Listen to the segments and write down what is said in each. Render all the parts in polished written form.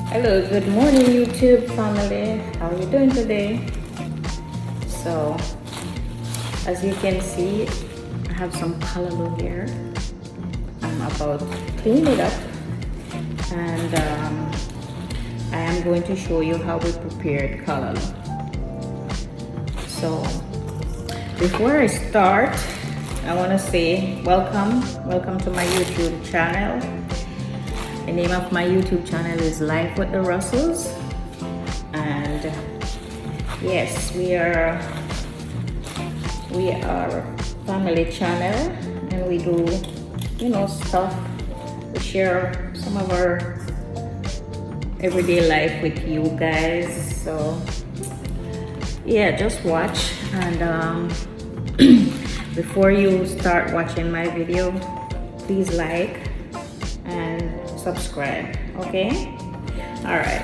Hello, good morning YouTube family. How are you doing today? So, as you can see, I have some callaloo here. I'm about to clean it up, and I am going to show you how we prepared callaloo. So, before I start, I want to say welcome to my YouTube channel. The name of my YouTube channel is Life with the Russells, and yes, we are a family channel, and we do, stuff. We share some of our everyday life with you guys. So yeah, just watch, and before you start watching my video, please like and subscribe. Okay, all right.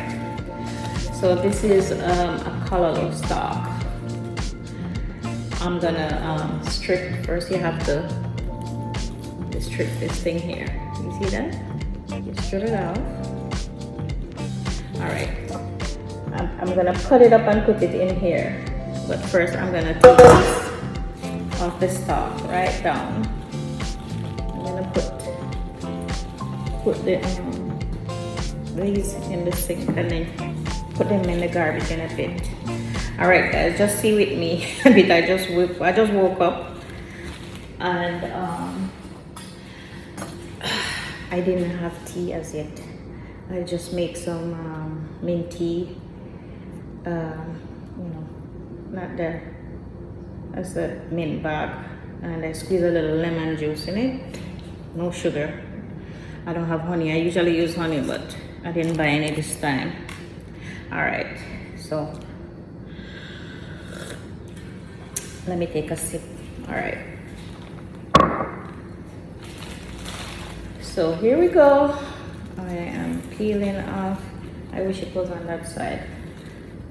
So this is a callaloo stock. I'm gonna strip first. You have to strip this thing here. You see that? You strip it off. All right, I'm gonna cut it up and put it in here, but first I'm gonna take this off the stalk right down. I'm gonna put these in the sink and then put them in the garbage in a bit. All right, guys, just see with me a bit. I just woke up, and I didn't have tea as yet. I just make some mint tea. Not the as a mint bag, and I squeeze a little lemon juice in it. No sugar. I don't have honey. I usually use honey, but I didn't buy any this time. All right, so let me take a sip. All right. So here we go. I am peeling off. I wish it was on that side.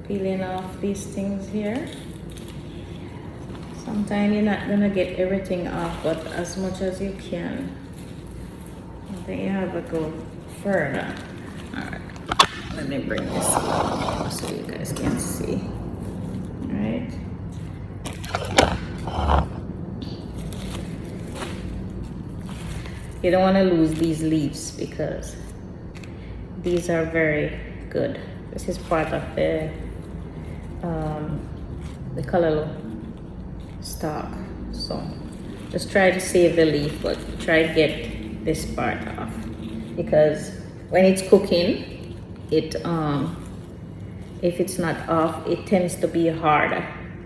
Peeling off these things here. Sometimes you're not gonna get everything off, but as much as you can. Then you have to go further. All right, let me bring this up so you guys can see. All right. You don't want to lose these leaves because these are very good. This is part of the callaloo stock. So just try to save the leaf, but try to get this part off, because when it's cooking, it if it's not off, it tends to be harder,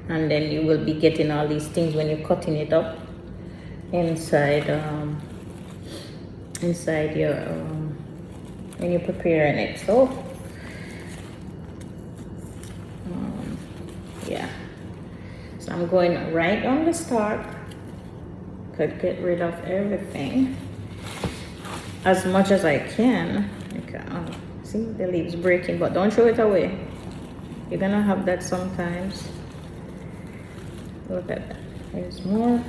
and then you will be getting all these things when you're cutting it up inside your when you're preparing it. So yeah, so I'm going right on the stalk. Could get rid of everything as much as I can. Okay, see the leaves breaking, but don't throw it away. You're gonna have that sometimes. Look at that. There's more.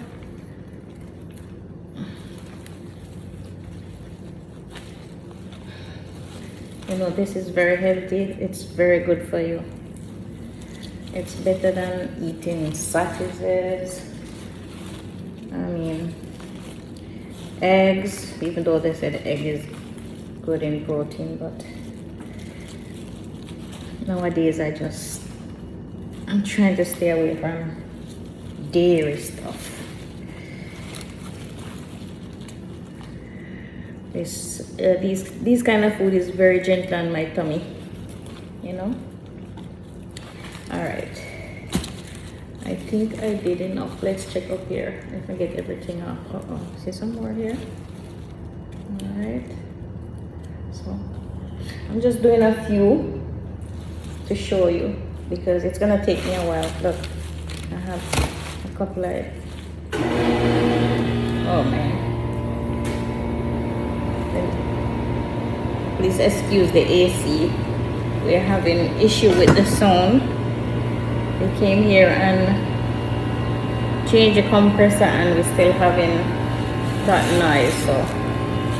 This is very healthy. It's very good for you. It's better than eating sausages. I mean, eggs, even though they said egg is good in protein, but nowadays I'm trying to stay away from dairy stuff. These kind of food is very gentle on my tummy, All right, I think I did enough. Let's check up here if I get everything off. See some more here. All right, so I'm just doing a few to show you because it's gonna take me a while. Look, I have a couple of oh man, please excuse the AC. We're having issue with the sound. We came here and changed the compressor, and we're still having that noise. So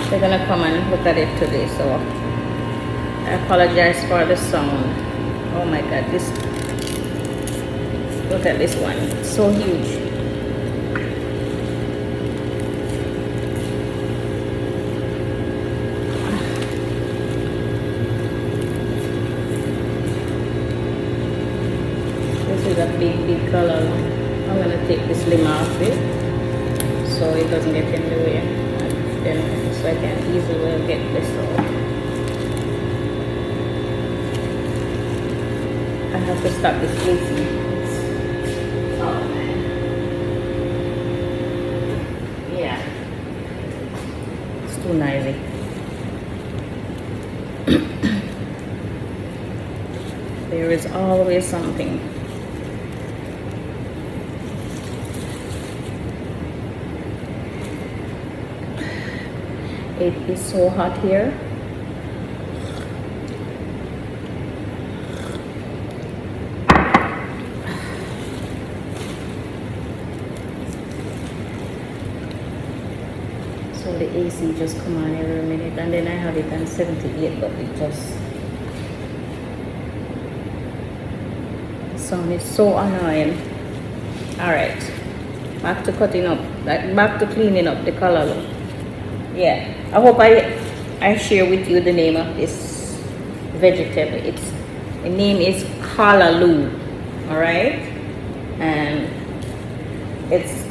They're gonna come and look at it today, so I apologize for the sound. Oh my god, this, look at this one, it's so huge. This is a big Callaloo. I'm gonna take this limb off it so it doesn't get in the way, and then so I can easily get this off. I have to stop this leafy. Oh man. Yeah. It's too noisy. There is always something. It is so hot here. So the AC just come on every minute, and then I have it on 78, but it just, the sound is so annoying. All right, back to cutting up, like back to cleaning up the Callaloo. Yeah, I hope I share with you the name of this vegetable. The name is Callaloo. All right, and it's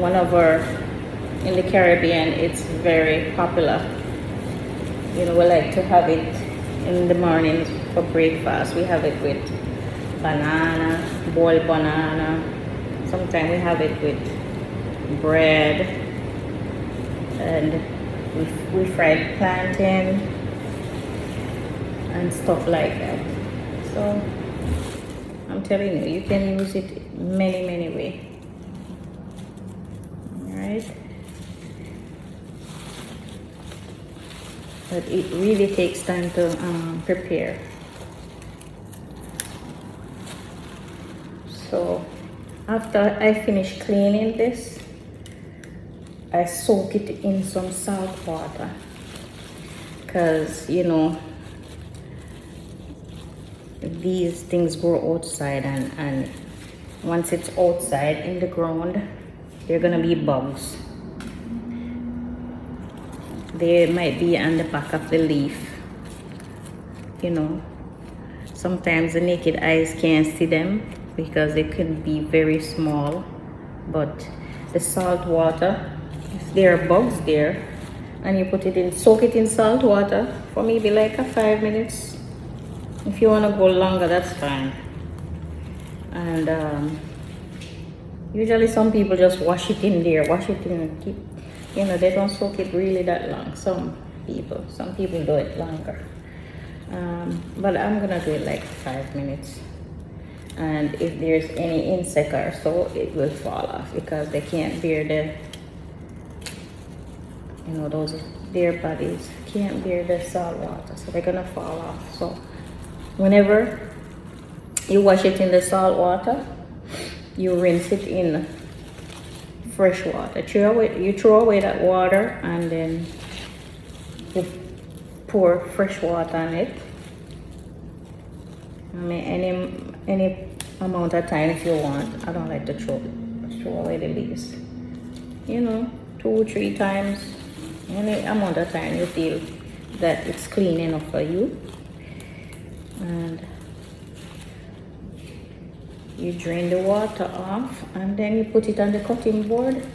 one of our, in the Caribbean, it's very popular. You know, we like to have it in the mornings for breakfast. We have it with banana, boiled banana. Sometimes we have it with bread, and we fried plantain and stuff like that. So I'm telling you, you can use it many ways. All right, but it really takes time to prepare. So after I finish cleaning this, I soak it in some salt water, because you know these things grow outside, and once it's outside in the ground, there are gonna be bugs. They might be on the back of the leaf, you know. Sometimes the naked eyes can't see them because they can be very small, but the salt water, if there are bugs there and you put it in, soak it in salt water for maybe like a 5 minutes. If you want to go longer, that's fine. And usually some people just wash it in there, wash it in and keep, you know, they don't soak it really that long. Some people do it longer, but I'm gonna do it like 5 minutes. And if there's any insect or so, it will fall off because they can't bear the, you know, those, their bodies can't bear the salt water, so they're gonna fall off. So whenever you wash it in the salt water, you rinse it in fresh water. You throw away that water, and then you pour fresh water on it. I mean, any amount of time if you want. I don't like to throw away the leaves. You know, 2-3 times, any amount of time you feel that it's clean enough for you. And you drain the water off, and then you put it on the cutting board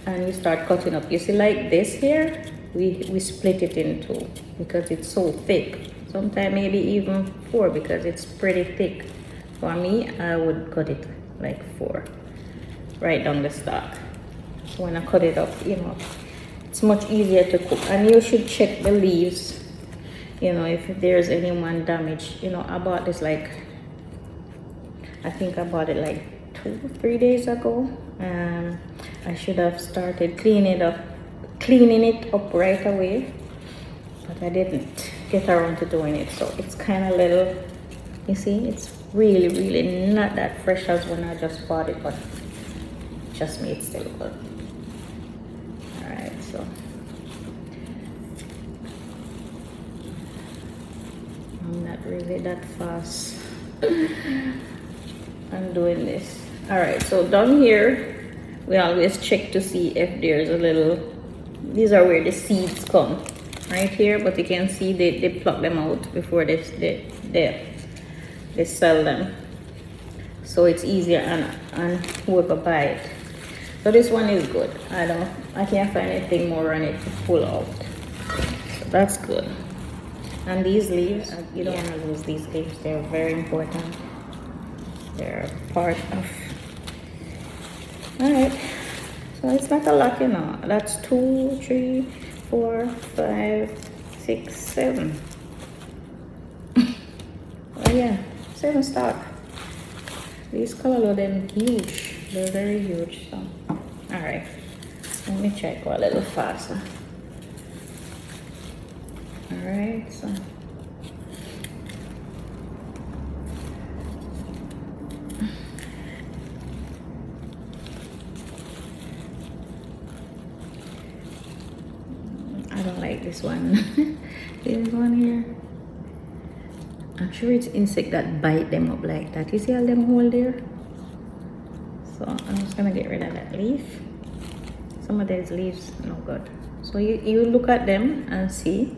and you start cutting up. You see, like this here, we split it in 2 because it's so thick. Sometimes maybe even 4 because it's pretty thick. For me, I would cut it like 4 right down the stalk. So when I cut it up, you know, it's much easier to cook. And you should check the leaves, you know, if there's any one damage. You know, I bought this like, I think I bought it like 2-3 days ago. I should have started cleaning it up right away, but I didn't get around to doing it. So it's kind of little, you see, it's really, really not that fresh as when I just bought it, but just me, it's still good. All right, so I'm not really that fast. I'm doing this. All right, so down here, we always check to see if there's a little, these are where the seeds come, right here, but you can see they pluck them out before they sell them. So it's easier and whoever buy it. So this one is good. I can't find anything more on it to pull out. So that's good. And these leaves, you don't want to lose these leaves. They're very important. They're part of. All right. So it's not a lot, you know. That's 2, 3, 4, 5, 6, 7. Oh yeah, 7 stock. These Callaloo, they're huge. They're very huge. So, all right. Let me check a little faster. All right. So. I don't like this one. This one here. I'm sure it's insect that bite them up like that. You see all them hole there? So I'm just gonna get rid of that leaf. Some of these leaves no good. So you look at them and see.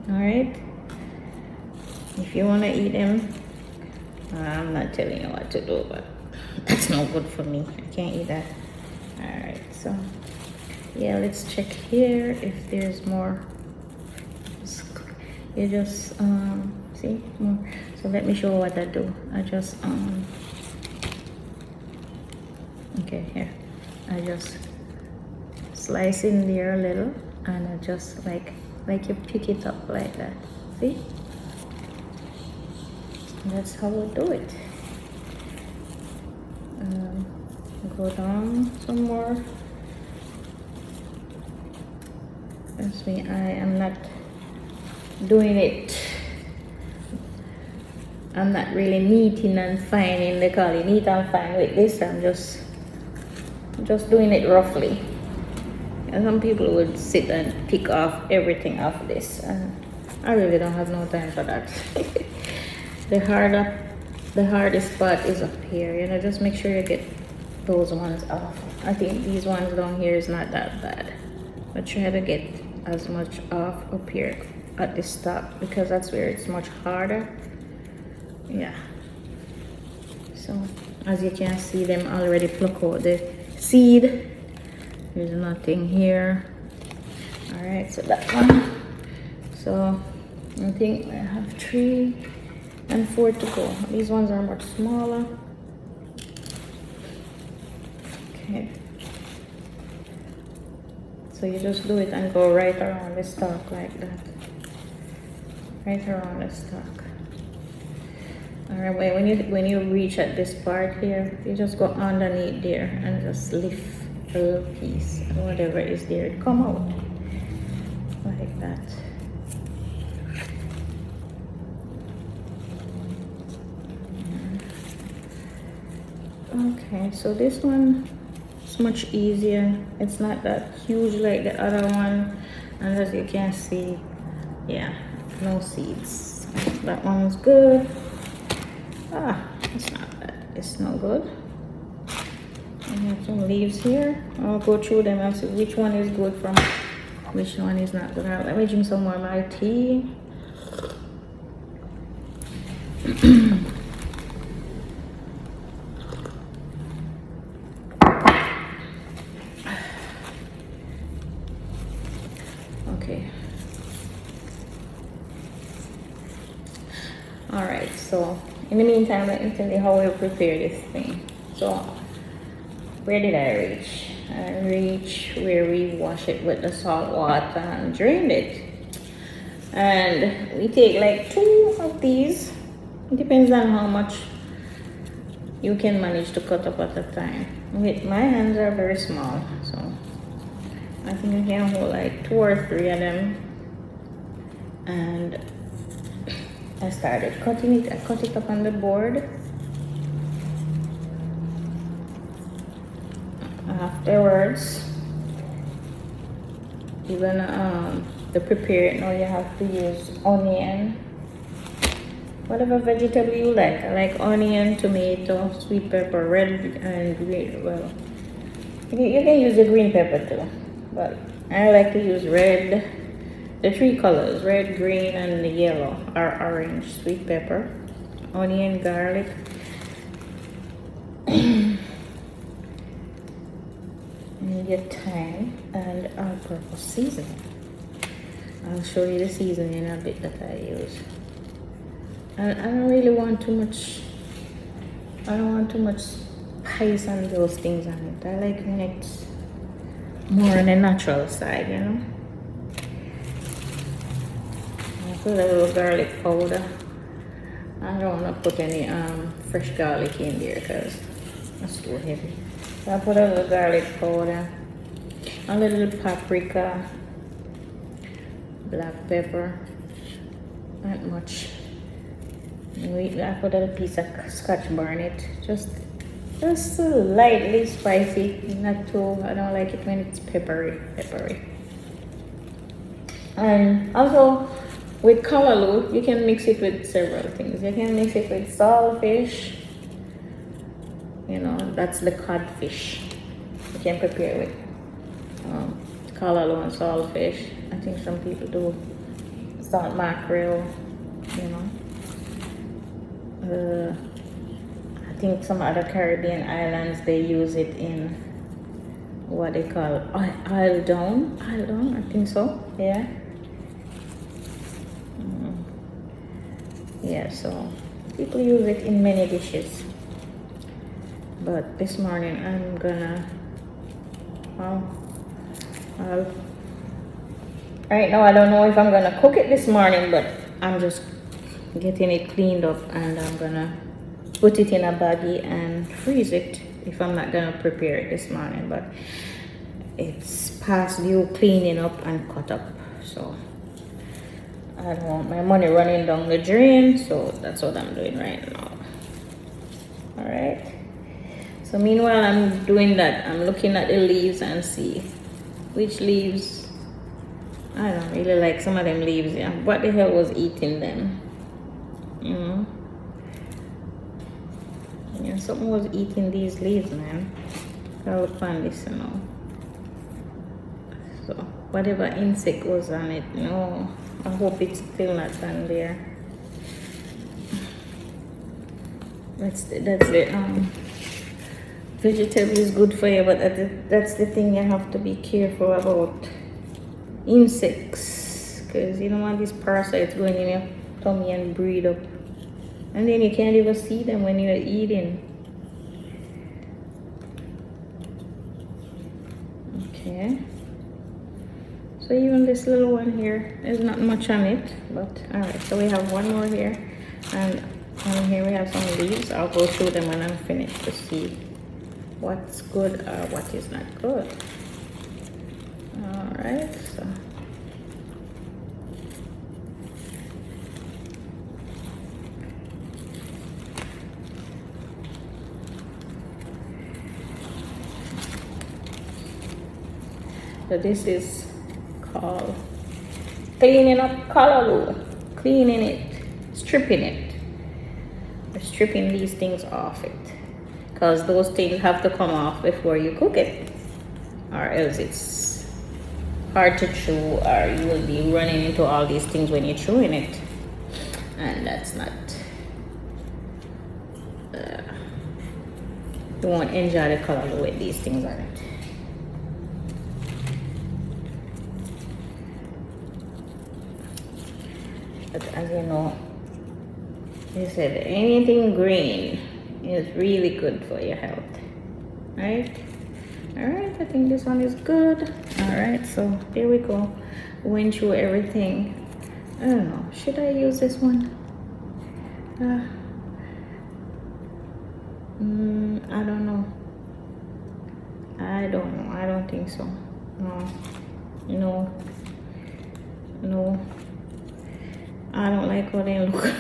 All right. If you wanna eat them, I'm not telling you what to do, but that's no good for me. I can't eat that. All right. So yeah, let's check here if there's more. You just see more. So let me show you what I do. I just okay, here I just slice in there a little, and I just like you pick it up like that. See, that's how I do it. Go down some more. That's me. I am not doing it. I'm not really neating and fining. They call it neat and fine with this. I'm just doing it roughly. And some people would sit and pick off everything off this, and I really don't have no time for that. The hardest part is up here. You know, just make sure you get those ones off. I think these ones down here is not that bad, but try to get as much off up here at the top, because that's where it's much harder. Yeah, so as you can see, them already pluck out the seed. There's nothing here. All right, so that one. So I think I have 3 and 4 to go. These ones are much smaller. Okay, so you just do it and go right around the stalk like that. Right around the stalk. All right, when you reach at this part here, you just go underneath there and just lift a little piece, whatever is there, come out like that. Okay, so this one is much easier. It's not that huge like the other one, and as you can see, yeah, no seeds. That one's good. It's not bad. It's not good. I have some leaves here. I'll go through them and see which one is good from which one is not good. Let me drink some more of my tea. Okay. All right, so in the meantime, let me tell you how I prepare this thing. So where did I reach? I reach where we wash it with the salt water and drain it. And we take like 2 of these. It depends on how much you can manage to cut up at a time. With my hands are very small, so I think I can hold like 2 or 3 of them. And I started cutting it. I cut it up on the board. Afterwards, you're gonna to prepare it now. You have to use onion, whatever vegetable you like. I like onion, tomato, sweet pepper, red and green. Well, you can use the green pepper too, but I like to use red. The three colors, red, green, and the yellow, or orange. Sweet pepper, onion, garlic. And your thyme and all-purpose seasoning. I'll show you the seasoning a bit that I use. I don't really want too much. I don't want too much spice and those things on it. I like when it's more on the natural side, you know. I put a little garlic powder. I don't want to put any fresh garlic in there because that's too heavy. So I put a little garlic powder, a little paprika, black pepper, not much. I put a little piece of Scotch bonnet, just lightly spicy, not too. I don't like it when it's peppery. And also with callaloo, you can mix it with several things. You can mix it with saltfish. You know, that's the codfish. You can prepare with callaloo and saltfish. I think some people do salt mackerel, you know. I think some other Caribbean islands, they use it in what they call Isle Down, I think so, yeah. Yeah, so people use it in many dishes. But this morning I'm gonna, right now I don't know if I'm gonna cook it this morning, but I'm just getting it cleaned up and I'm gonna put it in a baggie and freeze it if I'm not gonna prepare it this morning. But it's past due cleaning up and cut up, so I don't want my money running down the drain, so that's what I'm doing right now. All right. So meanwhile I'm doing that, I'm looking at the leaves and see which leaves. I don't really like some of them leaves. Yeah, what the hell was eating them? You know? Yeah, something was eating these leaves, man. I'll find this, you know. So whatever insect was on it, you know, I hope it's still not on there. That's the vegetable is good for you, but that's the thing, you have to be careful about insects, because you don't want these parasites going in your tummy and breed up, and then you can't even see them when you're eating. Okay, so even this little one here, there's not much on it, but all right, so we have one more here, and here we have some leaves. I'll go through them when I'm finished to see what's good or what is not good. All right, so this is called cleaning up callaloo. Cleaning it, stripping it. We're stripping these things off it, because those things have to come off before you cook it, or else it's hard to chew, or you will be running into all these things when you're chewing it, and that's not, you won't enjoy the callaloo with these things on it. But as you know, they said anything green is really good for your health, right? All right, I think this one is good. All right, so here we go. Went through everything. I don't know, should I use this one? I don't know. I don't think so. No. I don't like how they look.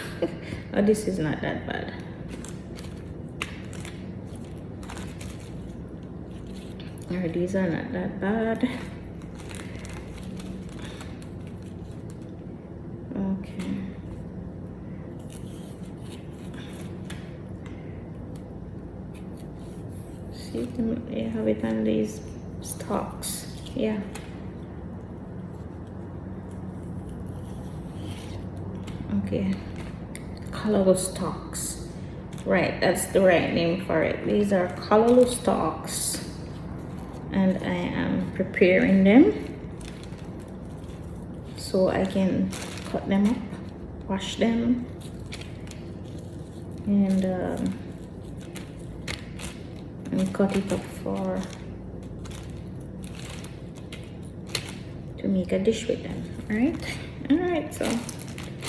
Oh, this is not that bad. Or these are not that bad. Okay. See, they have it on these stalks. Yeah. Okay. Callaloo stalks. Right, that's the right name for it. These are callaloo stalks. And I am preparing them so I can cut them up, wash them, and cut it up to make a dish with them. All right, so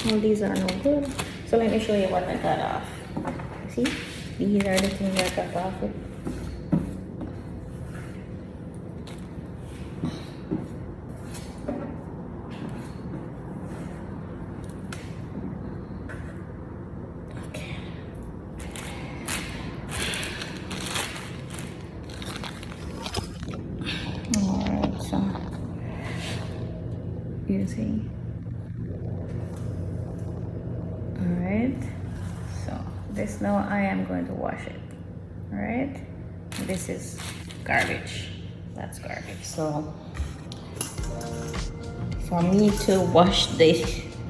all these are no good, so let me show you what I got off. See, these are the things I got off with. You see. All right, so this now I am going to wash it. All right, this is garbage. That's garbage. So for me to wash the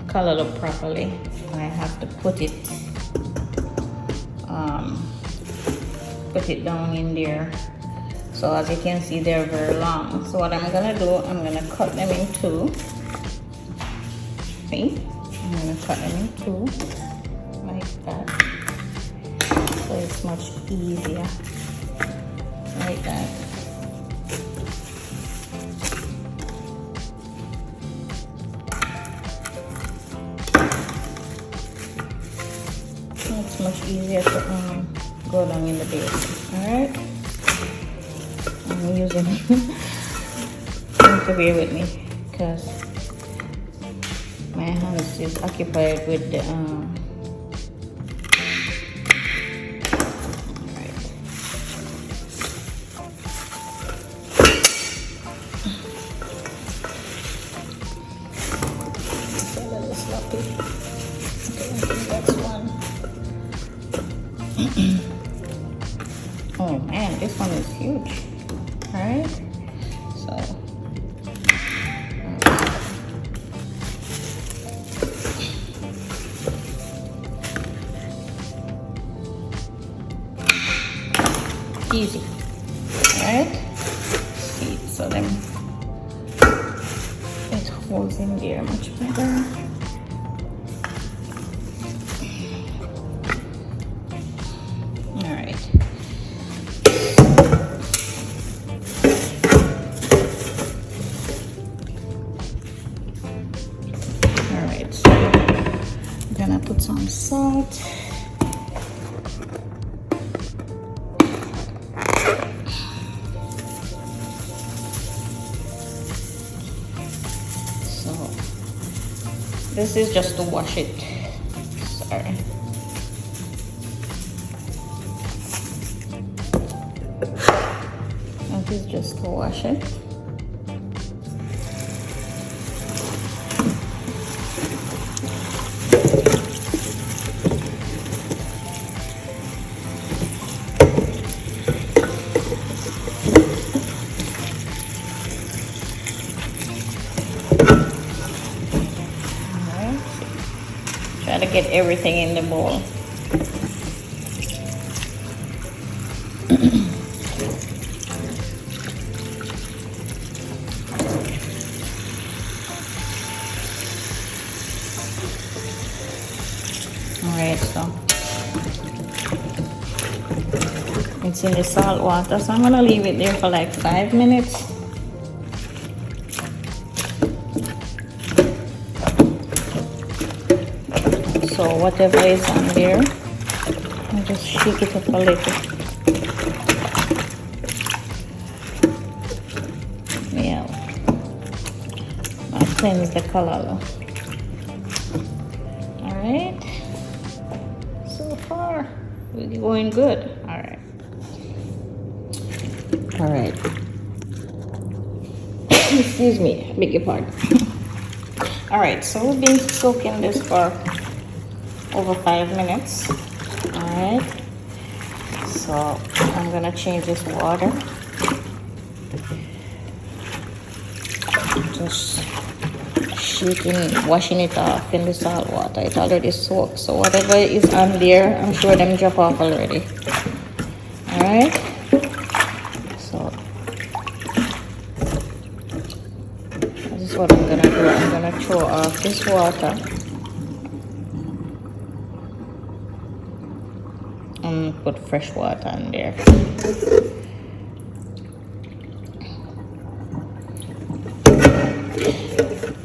callaloo properly, I have to put it down in there. So as you can see, they're very long. So what I'm gonna do, I'm gonna cut them in two. See? I'm gonna cut them in two, like that. So it's much easier, like that. It's much easier to go down in the base. All right. I'm using to bear with me because my hands is occupied with the right. It's a little sloppy. Okay, I think that's one. Oh man, this one is huge. All right, so easy. All right, see, so then it holds in there much better. All right. So I'm gonna put some salt. So this is just to wash it. Sorry. That is just to wash it. Try to get everything in the bowl. Alright, so it's in the salt water, so I'm gonna leave it there for like 5 minutes. So whatever is on there, I'll just shake it up a little. Yeah, I'll cleanse the callaloo. we're going good. All right. All right. Excuse me, beg your pardon. All right, so we've been soaking this for over 5 minutes. All right, so I'm gonna change this water. Just shaking, washing it off in the salt water. It already soaked, so whatever is on there, I'm sure them drop off already. All right, so this is what I'm gonna do. I'm gonna throw off this water and put fresh water in there.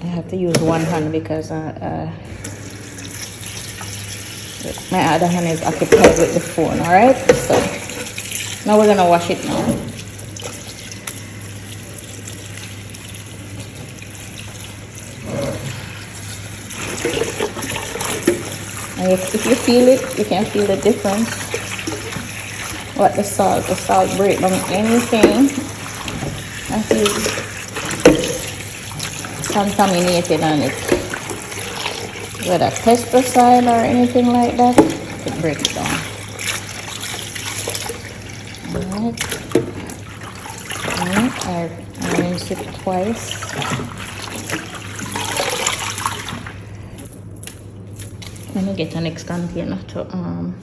I have to use one hand because my other hand is occupied with the phone. All right, so now we're gonna wash it now. And if you feel it, you can feel the difference. What the salt break down anything that is contaminated on it, whether pesticide or anything like that, it breaks down. Alright, I rinse it twice. Let me get the next container to in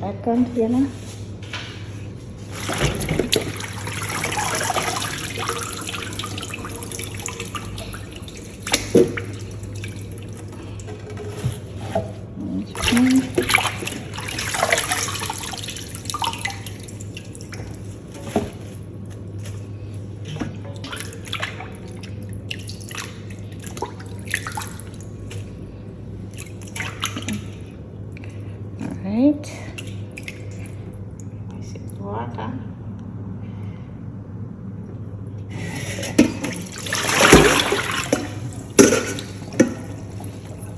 that container. Right, this is water.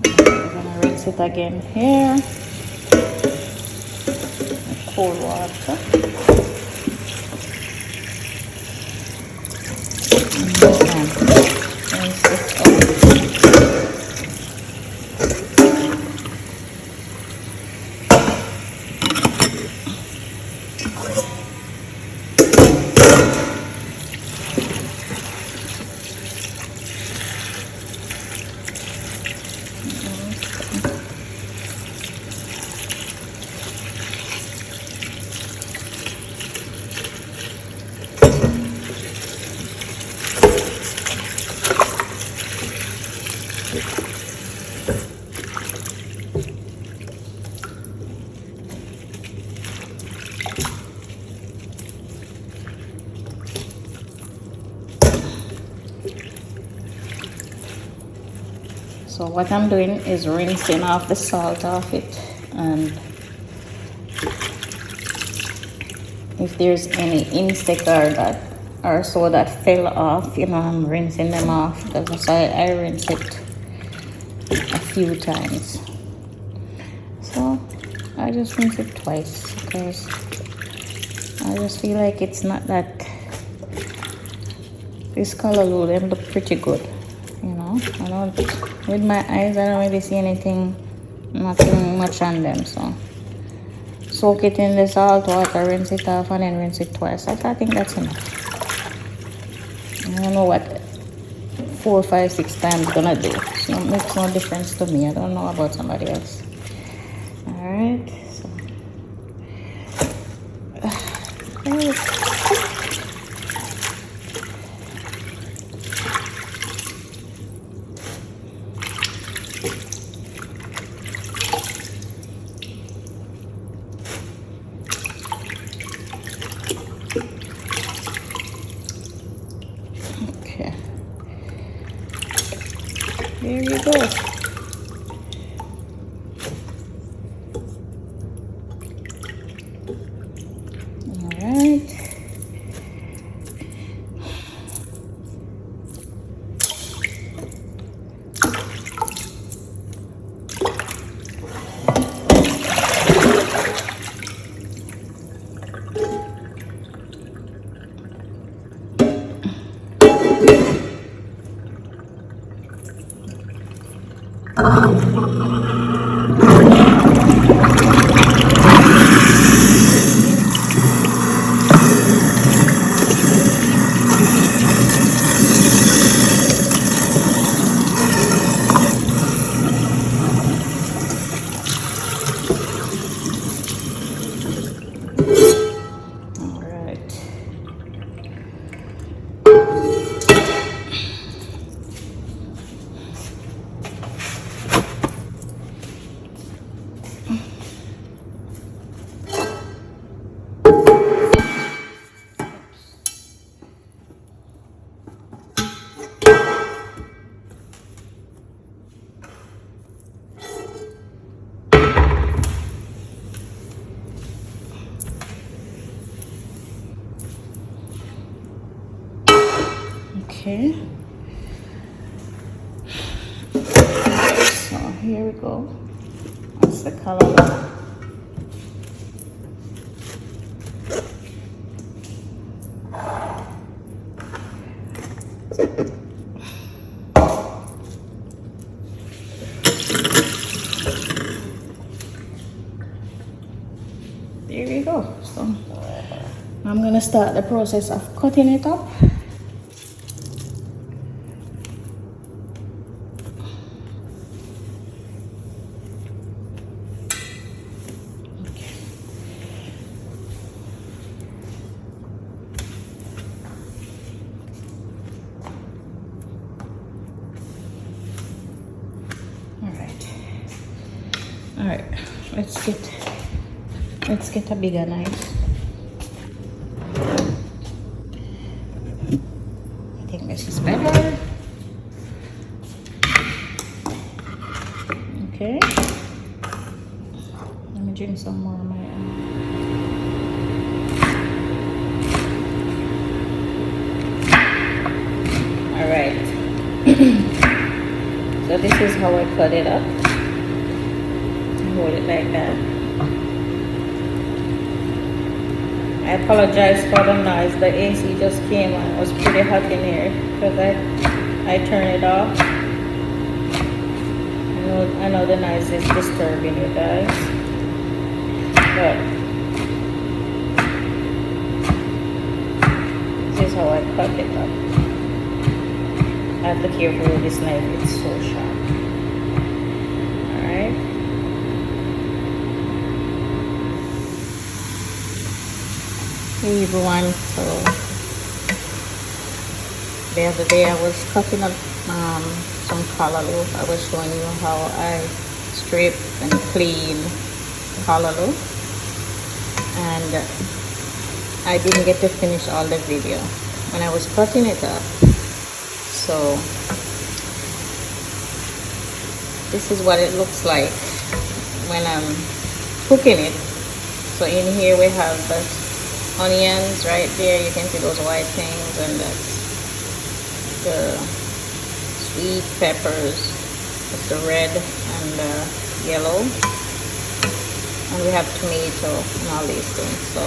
We're gonna rinse it again here. Cold water. And rinse this out. So what I'm doing is rinsing off the salt off it, and if there's any insect or that or so that fell off, you know, I'm rinsing them off. Because I rinse it a few times. So I just rinse it twice because I just feel like it's not that. This Callaloo, them look pretty good, you know. I don't, with my eyes, I don't really see anything, nothing much on them. So soak it in the salt water, rinse it off, and then rinse it twice. I think that's enough. I don't know what 4, 5, 6 times gonna do. So it makes no difference to me. I don't know about somebody else. All right. So. Okay. There you go. All right. All right. Okay. So here we go. That's the callaloo. There we go. So I'm gonna start the process of cutting it up. All right, let's get a bigger knife. I think this is better. Okay, let me drink some more of my all right. So this is how I cut it up. Hold it like that. I apologize for the noise. The AC just came on. It was pretty hot in here because I turned it off. I know the noise is disturbing you guys, but this is how I cut it up. I have to be careful with this knife. It's so sharp. All right. Hey everyone, so the other day I was cutting up some callaloo. I was showing you how I strip and clean callaloo, and I didn't get to finish all the video when I was cutting it up. So this is what it looks like when I'm cooking it. So in here we have the onions right there. You can see those white things, and that's the sweet peppers. That's the red and the yellow, and we have tomato and all these things. So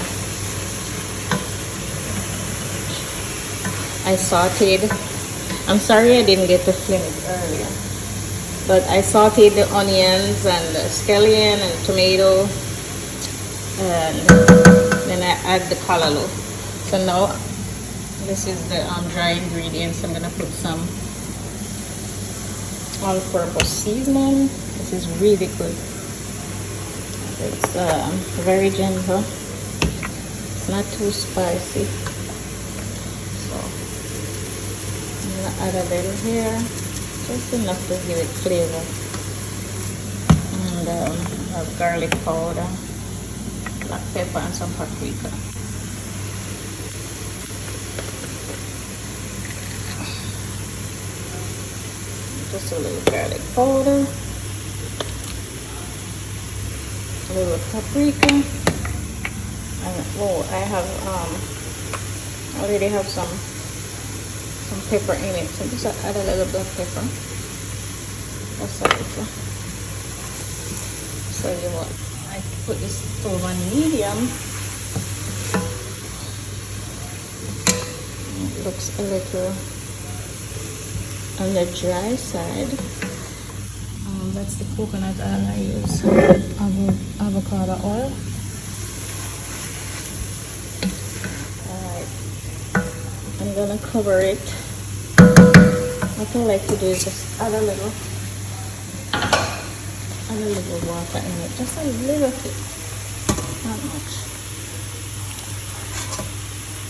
I sauteed. I'm sorry I didn't get to film it earlier, but I sauteed the onions and the scallion and tomato, and then I add the callaloo. So now this is the dry ingredients. I'm gonna put some all-purpose seasoning. This is really good. It's very gentle. It's not too spicy. So I'm gonna add a little here, just enough to give it flavor. And I have garlic powder, black pepper, and some paprika. Just a little garlic powder, a little paprika, and I have already have some pepper in it, so just add a little black pepper. That's all. So you want, I put this stove on medium. It looks a little on the dry side. That's the coconut oil I use. Avocado oil. Alright, I'm gonna cover it. What I like to do is just add a little water in it, just a little bit, not much.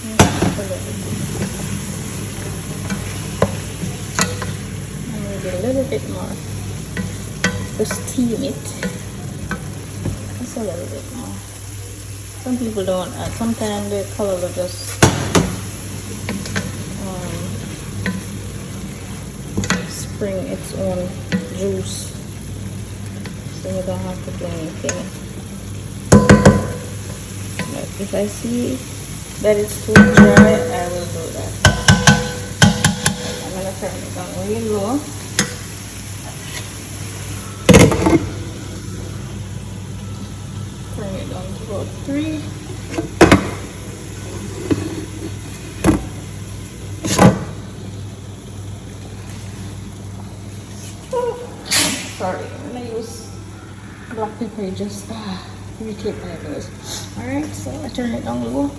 Just a little bit. And maybe a little bit more. To steam it. Just a little bit more. Some people don't add. Sometimes the callaloo just spring its own juice. So you don't have to do anything. But if I see that it's too dry, I will do that. I'm gonna turn it down really low. Turn it down to about 3. Sorry, I'm gonna use black pepper, just irritate my nose. Alright, so I turn it down low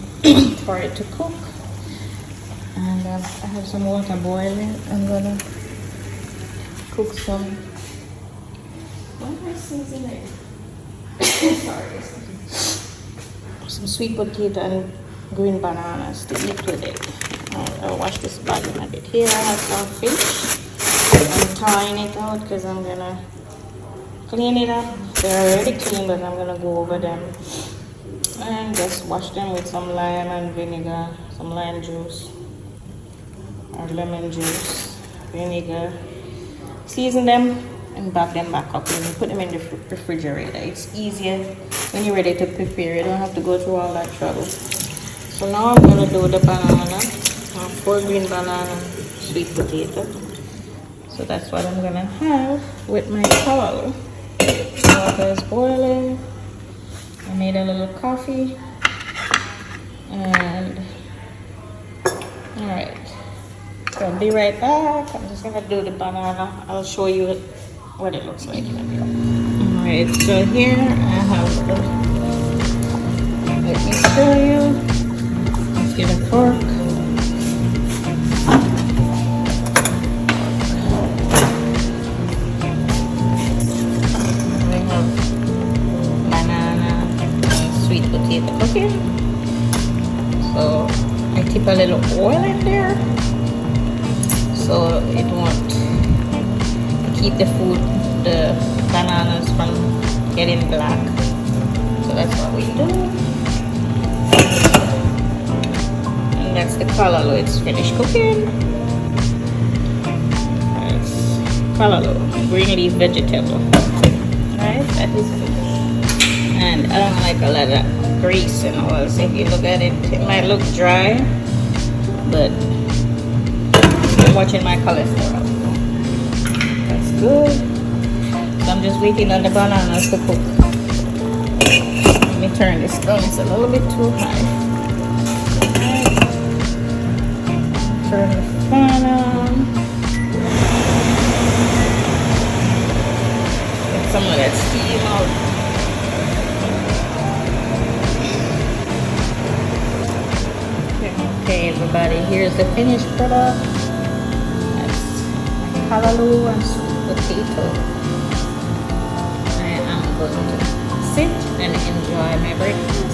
for it to cook. And I have some water boiling. I'm gonna cook some. What am I seasoning? Sorry. Some sweet potato and green bananas to eat with it. I'll wash this bag a bit. Here I have some fish. I'm tying it out because I'm gonna clean it up. They're already clean, but I'm gonna go over them and just wash them with some lime and vinegar, some lime juice or lemon juice, vinegar. Season them and back them back up and put them in the refrigerator. It's easier when you're ready to prepare. You don't have to go through all that trouble. So now I'm gonna do the banana, 4 green banana, sweet potato. So that's what I'm gonna have with my callaloo. Water is boiling. I made a little coffee. And alright. So I'll be right back. I'm just gonna do the banana. I'll show you what it looks like in a bit. Alright, so here I have the, let me show you. Let's get a fork. Cooking. So I tip a little oil in there so it won't keep the food, the bananas from getting black. So that's what we do. And that's the callaloo. It's finished cooking. That's callaloo, green leaf vegetable. Alright, that is finished. And I don't like a lot of grease and oil, so if you look at it, it might look dry, but I'm watching my cholesterol. That's good. So I'm just waiting on the bananas to cook. Let me turn this down, it's a little bit too high. Turn the fan on. Get some of that steam out. Okay, everybody, here's the finished product. That's my callaloo and sweet potato. I am going to sit and enjoy my breakfast.